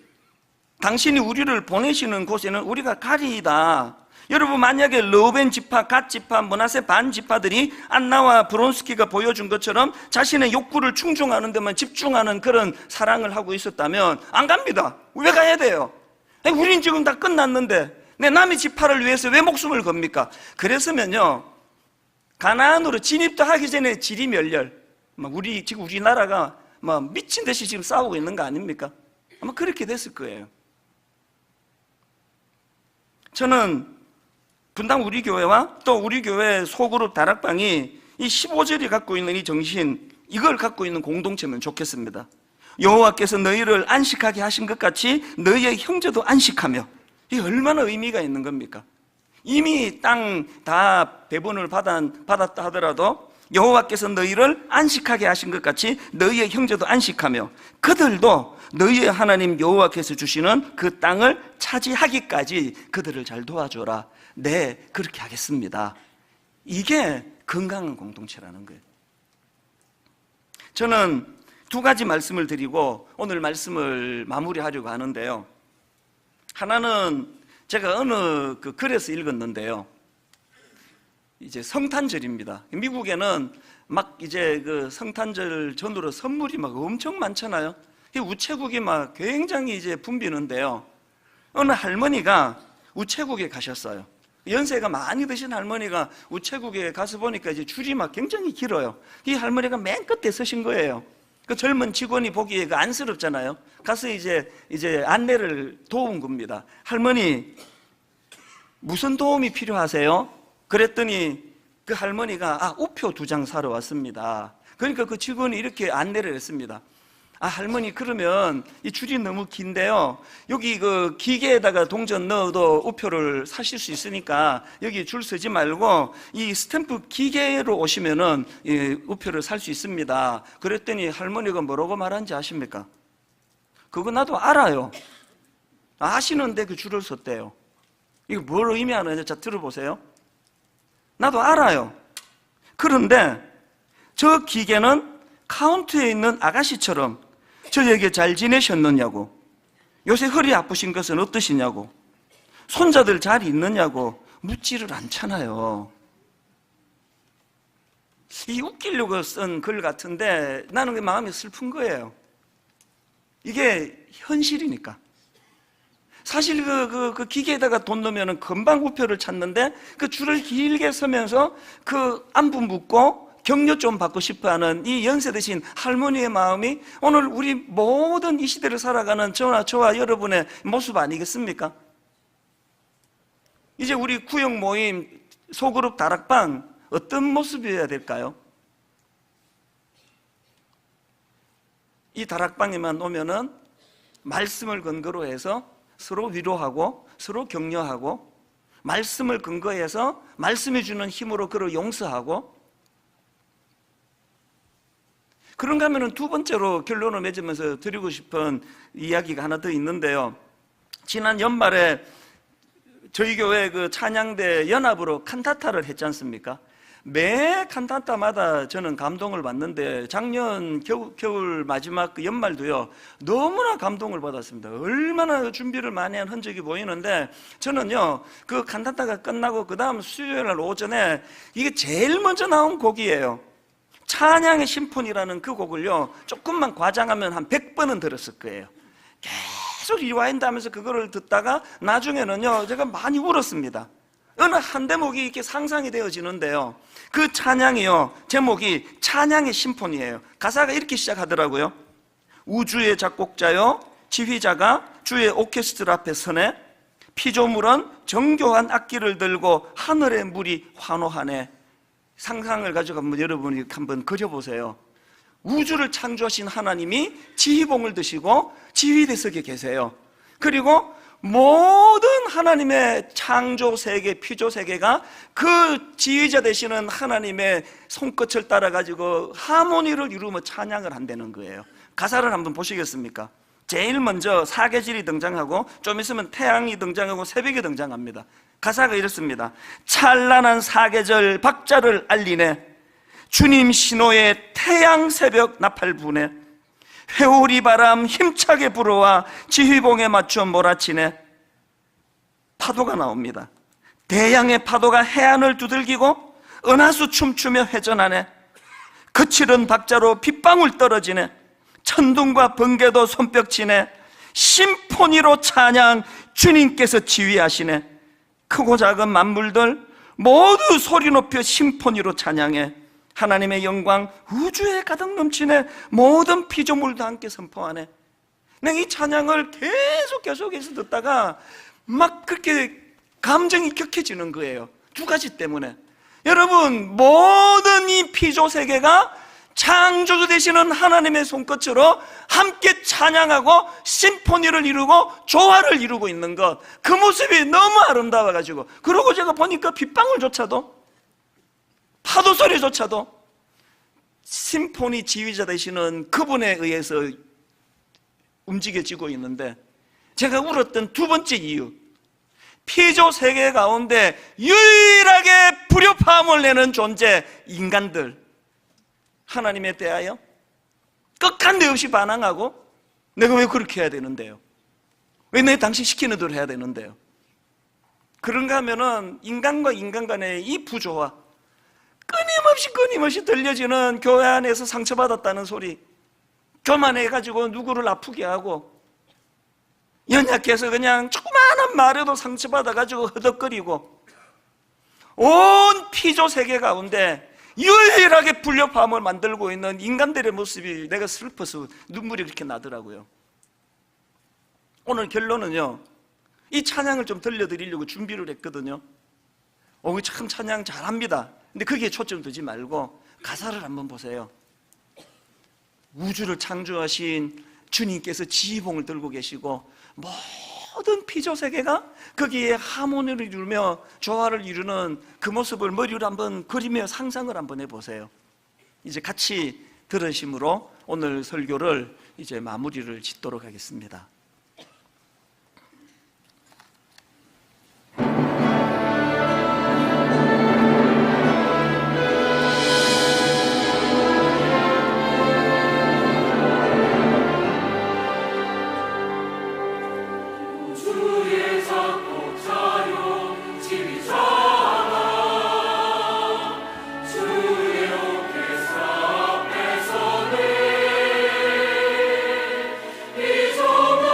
당신이 우리를 보내시는 곳에는 우리가 가리이다. 여러분, 만약에 르우벤 지파, 갓 지파, 므낫세 반 지파들이 안나와 브론스키가 보여준 것처럼 자신의 욕구를 충족하는 데만 집중하는 그런 사랑을 하고 있었다면 안 갑니다. 왜 가야 돼요? 우린 지금 다 끝났는데 내 남의 지파를 위해서 왜 목숨을 겁니까? 그랬으면요, 가나안으로 진입도 하기 전에 지리멸렬, 지금 우리나라가 미친 듯이 지금 싸우고 있는 거 아닙니까? 아마 그렇게 됐을 거예요. 저는 분당 우리 교회와 또 우리 교회 소그룹 다락방이 이 15절이 갖고 있는 이 정신, 이걸 갖고 있는 공동체면 좋겠습니다. 여호와께서 너희를 안식하게 하신 것 같이 너희의 형제도 안식하며. 이게 얼마나 의미가 있는 겁니까? 이미 땅 다 배분을 받았다 하더라도 여호와께서 너희를 안식하게 하신 것 같이 너희의 형제도 안식하며 그들도 너희의 하나님 여호와께서 주시는 그 땅을 차지하기까지 그들을 잘 도와줘라. 네, 그렇게 하겠습니다. 이게 건강한 공동체라는 거예요. 저는 두 가지 말씀을 드리고 오늘 말씀을 마무리하려고 하는데요. 하나는 제가 어느 그 글에서 읽었는데요. 이제 성탄절입니다. 미국에는 막 이제 그 성탄절 전후로 선물이 막 엄청 많잖아요. 우체국이 막 굉장히 이제 붐비는데요. 어느 할머니가 우체국에 가셨어요. 연세가 많이 드신 할머니가 우체국에 가서 보니까 이제 줄이 막 굉장히 길어요. 이 할머니가 맨 끝에 서신 거예요. 그 젊은 직원이 보기에 그 안쓰럽잖아요. 가서 이제 안내를 도운 겁니다. 할머니, 무슨 도움이 필요하세요? 그랬더니 그 할머니가 우표 2장 사러 왔습니다. 그러니까 그 직원이 이렇게 안내를 했습니다. 할머니, 그러면 이 줄이 너무 긴데요, 여기 그 기계에다가 동전 넣어도 우표를 사실 수 있으니까 여기 줄 서지 말고 이 스탬프 기계로 오시면은 이 우표를 살 수 있습니다. 그랬더니 할머니가 뭐라고 말한지 아십니까? 그거 나도 알아요. 아시는데 그 줄을 섰대요. 이거 뭘 의미하는지 자 들어보세요. 나도 알아요. 그런데 저 기계는 카운트에 있는 아가씨처럼 저에게 잘 지내셨느냐고, 요새 허리 아프신 것은 어떠시냐고, 손자들 잘 있느냐고 묻지를 않잖아요. 이 웃기려고 쓴 글 같은데 나는 마음이 슬픈 거예요. 이게 현실이니까. 사실 그 기계에다가 돈 넣으면 금방 우표를 찾는데 그 줄을 길게 서면서 그 안부 묻고 격려 좀 받고 싶어하는 이 연세 드신 할머니의 마음이 오늘 우리 모든 이 시대를 살아가는 저와 여러분의 모습 아니겠습니까? 이제 우리 구역 모임 소그룹 다락방 어떤 모습이어야 될까요? 이 다락방에만 오면은 말씀을 근거로 해서 서로 위로하고 서로 격려하고, 말씀을 근거해서 말씀이 주는 힘으로 그를 용서하고, 그런가 하면 두 번째로 결론을 맺으면서 드리고 싶은 이야기가 하나 더 있는데요. 지난 연말에 저희 교회 그 찬양대 연합으로 칸타타를 했지 않습니까? 매 칸타타마다 저는 감동을 받는데 작년 겨울 마지막 그 연말도요, 너무나 감동을 받았습니다. 얼마나 준비를 많이 한 흔적이 보이는데, 저는요 그 칸타타가 끝나고 그 다음 수요일 날 오전에 이게 제일 먼저 나온 곡이에요. 찬양의 심포니라는 그 곡을요, 조금만 과장하면 한 100번은 들었을 거예요. 계속 리와인드 하면서 그거를 듣다가 나중에는요, 제가 많이 울었습니다. 어느 한 대목이 이렇게 상상이 되어지는데요, 그 찬양이요, 제목이 찬양의 심포니예요. 가사가 이렇게 시작하더라고요. 우주의 작곡자요, 지휘자가 주의 오케스트라 앞에 서네. 피조물은 정교한 악기를 들고 하늘의 물이 환호하네. 상상을 가지고 한번 여러분이 한번 그려보세요. 우주를 창조하신 하나님이 지휘봉을 드시고 지휘대석에 계세요. 그리고 모든 하나님의 창조 세계, 피조 세계가 그 지휘자 되시는 하나님의 손끝을 따라 가지고 하모니를 이루며 찬양을 한다는 거예요. 가사를 한번 보시겠습니까? 제일 먼저 사계절이 등장하고 좀 있으면 태양이 등장하고 새벽이 등장합니다. 가사가 이렇습니다. 찬란한 사계절 박자를 알리네. 주님 신호에 태양 새벽 나팔 부네. 회오리 바람 힘차게 불어와 지휘봉에 맞춰 몰아치네. 파도가 나옵니다. 대양의 파도가 해안을 두들기고 은하수 춤추며 회전하네. 거칠은 박자로 빗방울 떨어지네. 천둥과 번개도 손뼉치네. 심포니로 찬양, 주님께서 지휘하시네. 크고 작은 만물들 모두 소리 높여 심포니로 찬양해. 하나님의 영광 우주에 가득 넘치네. 모든 피조물도 함께 선포하네. 내가 이 찬양을 계속해서 듣다가 막 그렇게 감정이 격해지는 거예요. 두 가지 때문에. 여러분, 모든 이 피조 세계가 창조주 되시는 하나님의 손끝으로 함께 찬양하고 심포니를 이루고 조화를 이루고 있는 것, 그 모습이 너무 아름다워가지고, 그러고 제가 보니까 빗방울조차도, 파도 소리조차도 심포니 지휘자 되시는 그분에 의해서 움직여지고 있는데, 제가 울었던 두 번째 이유, 피조 세계 가운데 유일하게 불협화음을 내는 존재, 인간들, 하나님에 대하여 끝간데 없이 반항하고, 내가 왜 그렇게 해야 되는데요? 왜 내 당신 시키는 대로 해야 되는데요? 그런가 하면은 인간과 인간 간의 이 부조화, 끊임없이 들려지는 교회 안에서 상처받았다는 소리, 교만해가지고 누구를 아프게 하고, 연약해서 그냥 조그마한 말에도 상처받아가지고 허덕거리고, 온 피조 세계 가운데 유일하게 불협화음을 만들고 있는 인간들의 모습이 내가 슬퍼서 눈물이 그렇게 나더라고요. 오늘 결론은요, 이 찬양을 좀 들려드리려고 준비를 했거든요. 참 찬양 잘합니다. 근데 거기에 초점 두지 말고 가사를 한번 보세요. 우주를 창조하신 주님께서 지휘봉을 들고 계시고 모든 피조 세계가 거기에 하모니를 이루며 조화를 이루는 그 모습을 머리로 한번 그리며 상상을 한번 해보세요. 이제 같이 들으심으로 오늘 설교를 이제 마무리를 짓도록 하겠습니다. 이 조문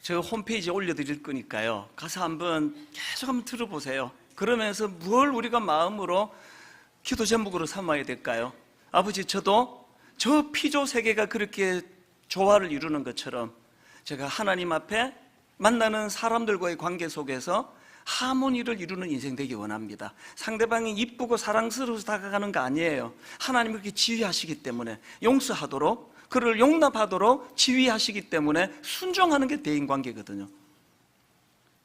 제가 홈페이지에 올려드릴 거니까요, 가서 한번 계속 한번 들어보세요. 그러면서 뭘 우리가 마음으로 기도 제목으로 삼아야 될까요? 아버지, 저도 저 피조 세계가 그렇게 조화를 이루는 것처럼 제가 하나님 앞에 만나는 사람들과의 관계 속에서 하모니를 이루는 인생 되기 원합니다. 상대방이 이쁘고 사랑스러워서 다가가는 거 아니에요. 하나님이 그렇게 지휘하시기 때문에 용서하도록, 그를 용납하도록 지휘하시기 때문에 순종하는 게 대인관계거든요.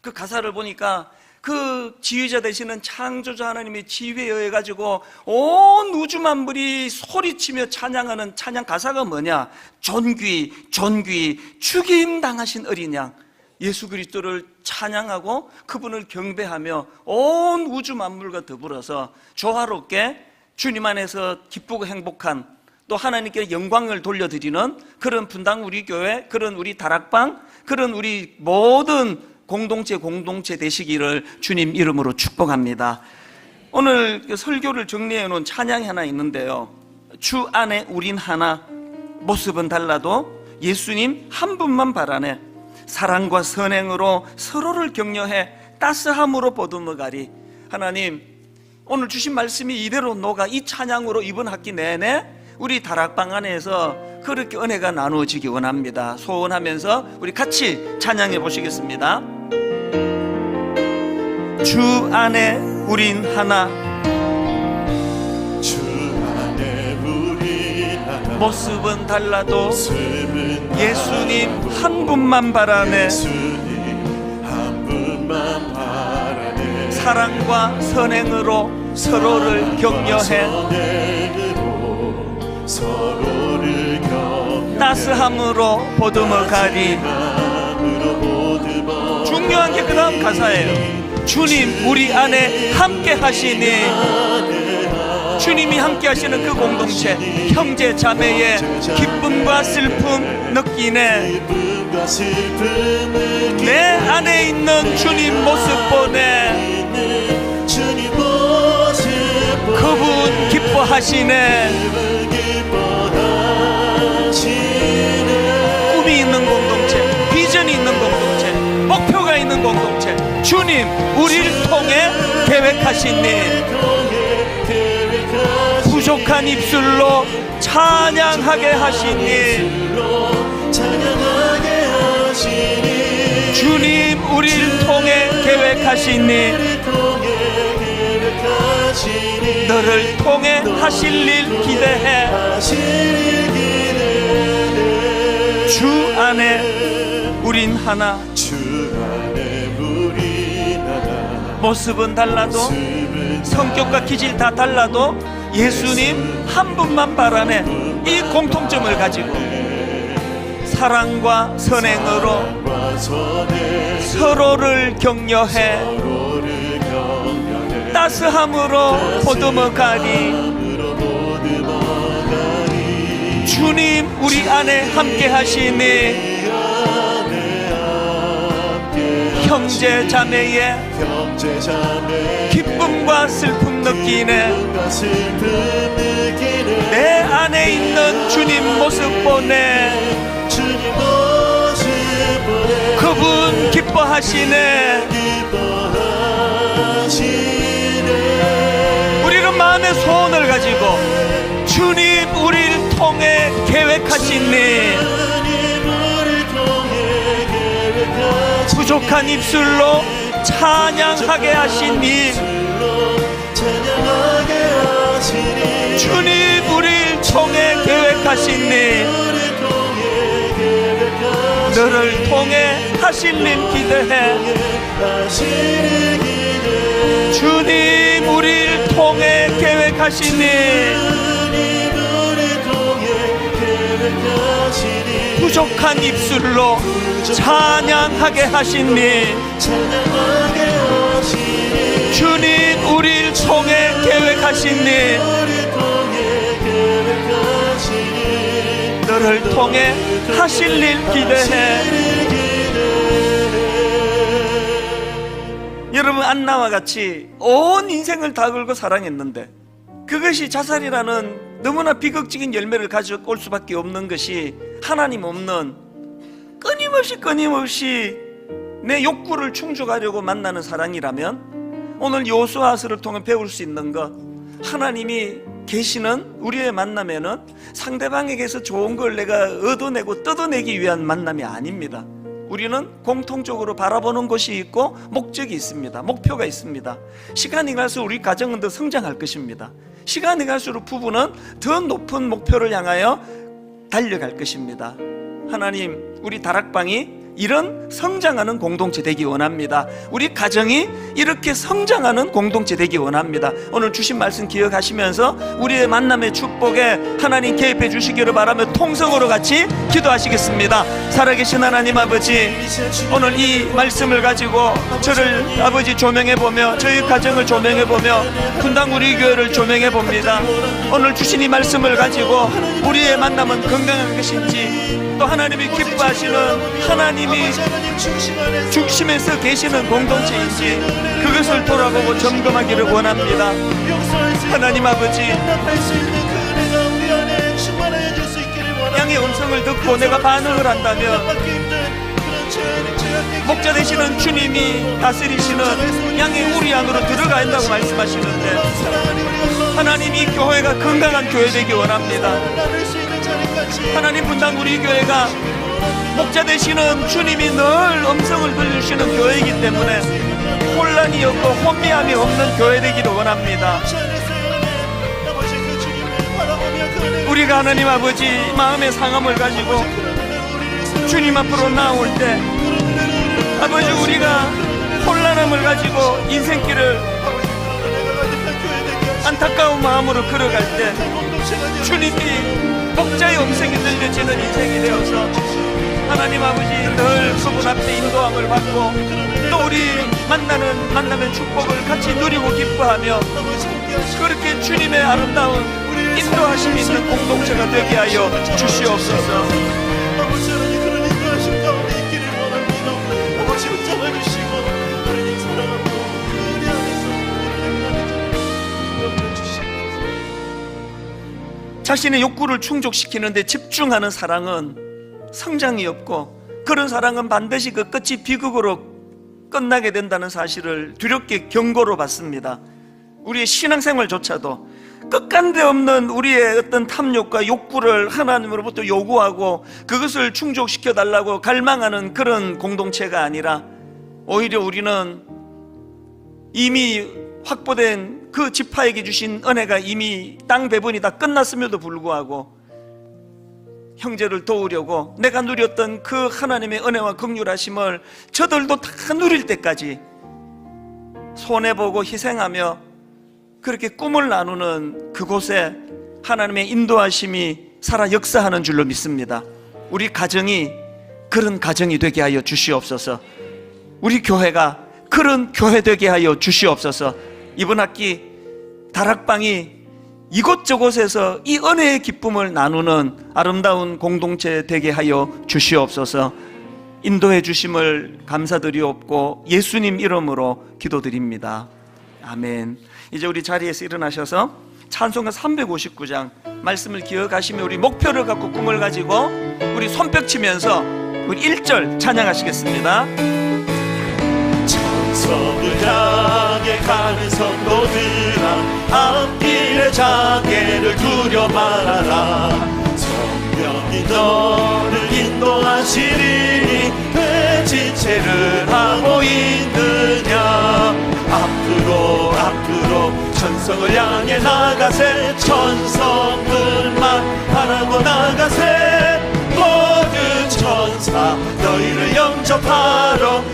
그 가사를 보니까 그 지휘자 되시는 창조자 하나님의 지휘에 의해 가지고 온 우주 만물이 소리치며 찬양하는 찬양 가사가 뭐냐? 존귀 존귀 죽임 당하신 어린 양 예수 그리스도를 찬양하고 그분을 경배하며 온 우주 만물과 더불어서 조화롭게 주님 안에서 기쁘고 행복한, 또 하나님께 영광을 돌려드리는 그런 분당 우리 교회, 그런 우리 다락방, 그런 우리 모든 공동체 되시기를 주님 이름으로 축복합니다. 오늘 설교를 정리해 놓은 찬양이 하나 있는데요, 주 안에 우린 하나, 모습은 달라도 예수님 한 분만 바라네, 사랑과 선행으로 서로를 격려해 따스함으로 보듬어가리. 하나님, 오늘 주신 말씀이 이대로 녹아 이 찬양으로 이번 학기 내내 우리 다락방 안에서 그렇게 은혜가 나누어지기 원합니다. 소원하면서 우리 같이 찬양해 보시겠습니다. 주 안에 우린 하나, 주 안에 우린 하나, 모습은 달라도 예수님 한 분만 바라네, 예수님 한 분만 바라네, 사랑과 선행으로 서로를 격려해 서로를 격려해 따스함으로 보듬어 가리. 중요한 게 그 다음 가사예요. 주님 우리 안에 함께 하시니, 주님이 함께 하시는 그 공동체, 형제 자매의 기쁨과 슬픔 느끼네. 내 안에 있는 주님 모습 보네. 그분 기뻐하시네. 꿈이 있는 공동체, 비전이 있는 공동체, 목표가 있는 공동체, 주님 우리를 통해 계획하시니, 부족한 입술로 찬양하게 하시니, 주님 우리를 통해 계획하시니, 너를 통해 하실 일 기대해. 주 안에 우린 하나, 모습은 달라도, 성격과 기질 다 달라도 예수님 한 분만 바라네. 이 공통점을 가지고 사랑과 선행으로 서로를 격려해 따스함으로 보듬어 가리. 주님 우리 안에 함께 하시니, 형제 자매의 기쁨과 슬픔 느끼네. 내 안에 있는 주님 모습 보네. 그분 기뻐하시네. 우리는 마음의 소원을 가지고 주님 우리를 통해 계획하시니, 부족한 입술로 찬양하게 하시니, 주님 우리를 통해 계획하시니, 너를 통해 하실 일 기대해. 주님 우리를 통해 계획하시니, 부족한 입술로 찬양하게 하시니, 주님 우리를 통해 계획하시니, 너를 통해 하실 일 기대해. 여러분, 안나와 같이 온 인생을 다 걸고 사랑했는데 그것이 자살이라는 너무나 비극적인 열매를 가져올 수밖에 없는 것이 하나님 없는, 끊임없는 끊임없이 내 욕구를 충족하려고 만나는 사랑이라면 오늘 여호수아서를 통해 배울 수 있는 것, 하나님이 계시는 우리의 만남에는 상대방에게서 좋은 걸 내가 얻어내고 뜯어내기 위한 만남이 아닙니다. 우리는 공통적으로 바라보는 것이 있고 목적이 있습니다. 목표가 있습니다. 시간이 갈수록 우리 가정은 더 성장할 것입니다. 시간이 갈수록 부부는 더 높은 목표를 향하여 달려갈 것입니다. 하나님, 우리 다락방이 이런 성장하는 공동체 되기 원합니다. 우리 가정이 이렇게 성장하는 공동체 되기 원합니다. 오늘 주신 말씀 기억하시면서 우리의 만남의 축복에 하나님 개입해 주시기를 바라며 통성으로 같이 기도하시겠습니다. 살아계신 하나님 아버지, 오늘 이 말씀을 가지고 저를 아버지 조명해보며 저희 가정을 조명해보며 분당 우리 교회를 조명해봅니다. 오늘 주신 이 말씀을 가지고 우리의 만남은 건강한 것인지, 또 하나님이 기뻐하시는 하나님이 중심에서 계시는 공동체인지 그것을 돌아보고 점검하기를 원합니다. 하나님 아버지, 양의 음성을 듣고 내가 반응을 한다면 목자 되시는 주님이 다스리시는 양의 우리 안으로 들어가야 한다고 말씀하시는데, 하나님 이 교회가 건강한 교회 되기 원합니다. 하나님, 분당 우리 교회가 목자 되시는 주님이 늘 음성을 들려주시는 교회이기 때문에 혼란이 없고 혼미함이 없는 교회 되기를 원합니다. 우리가 하나님 아버지 마음의 상함을 가지고 주님 앞으로 나올 때, 아버지 우리가 혼란함을 가지고 인생길을 안타까운 마음으로 걸어갈 때 주님이 목자의 음성이 들려지는 인생이 되어서 하나님 아버지 늘 그분 앞에 인도함을 받고 또 우리 만남의 축복을 같이 누리고 기뻐하며 그렇게 주님의 아름다운 인도하심이 있는 공동체가 되게 하여 주시옵소서. 아버지 하나님, 그런 인도하심 가운데 있기를 원합니다. 아버지 붙잡아 주시고 하나님 사랑하고 은혜 안에서 우리를 주시옵소서. 자신의 욕구를 충족시키는데 집중하는 사랑은 성장이 없고, 그런 사랑은 반드시 그 끝이 비극으로 끝나게 된다는 사실을 두렵게 경고로 받습니다. 우리의 신앙생활조차도 끝간데 없는 우리의 어떤 탐욕과 욕구를 하나님으로부터 요구하고 그것을 충족시켜 달라고 갈망하는 그런 공동체가 아니라, 오히려 우리는 이미 확보된 그 지파에게 주신 은혜가 이미 땅 배분이 다 끝났음에도 불구하고 형제를 도우려고 내가 누렸던 그 하나님의 은혜와 긍휼하심을 저들도 다 누릴 때까지 손해보고 희생하며 그렇게 꿈을 나누는 그곳에 하나님의 인도하심이 살아 역사하는 줄로 믿습니다. 우리 가정이 그런 가정이 되게 하여 주시옵소서. 우리 교회가 그런 교회 되게 하여 주시옵소서. 이번 학기 다락방이 이곳저곳에서 이 은혜의 기쁨을 나누는 아름다운 공동체 되게 하여 주시옵소서. 인도해 주심을 감사드리옵고 예수님 이름으로 기도드립니다. 아멘. 이제 우리 자리에서 일어나셔서 찬송가 359장 말씀을 기억하시며 우리 목표를 갖고 꿈을 가지고 우리 손뼉치면서 우리 1절 찬양하시겠습니다. 천성을 향해 가는 성도들아, 앞길의 장애를 두려 말아라. 성령이 너를 인도하시리니 왜 지체를 하고 있느냐. 앞으로 천성을 향해 나가세. 천성들만 바라고 나가세. 모든 천사 너희를 영접하러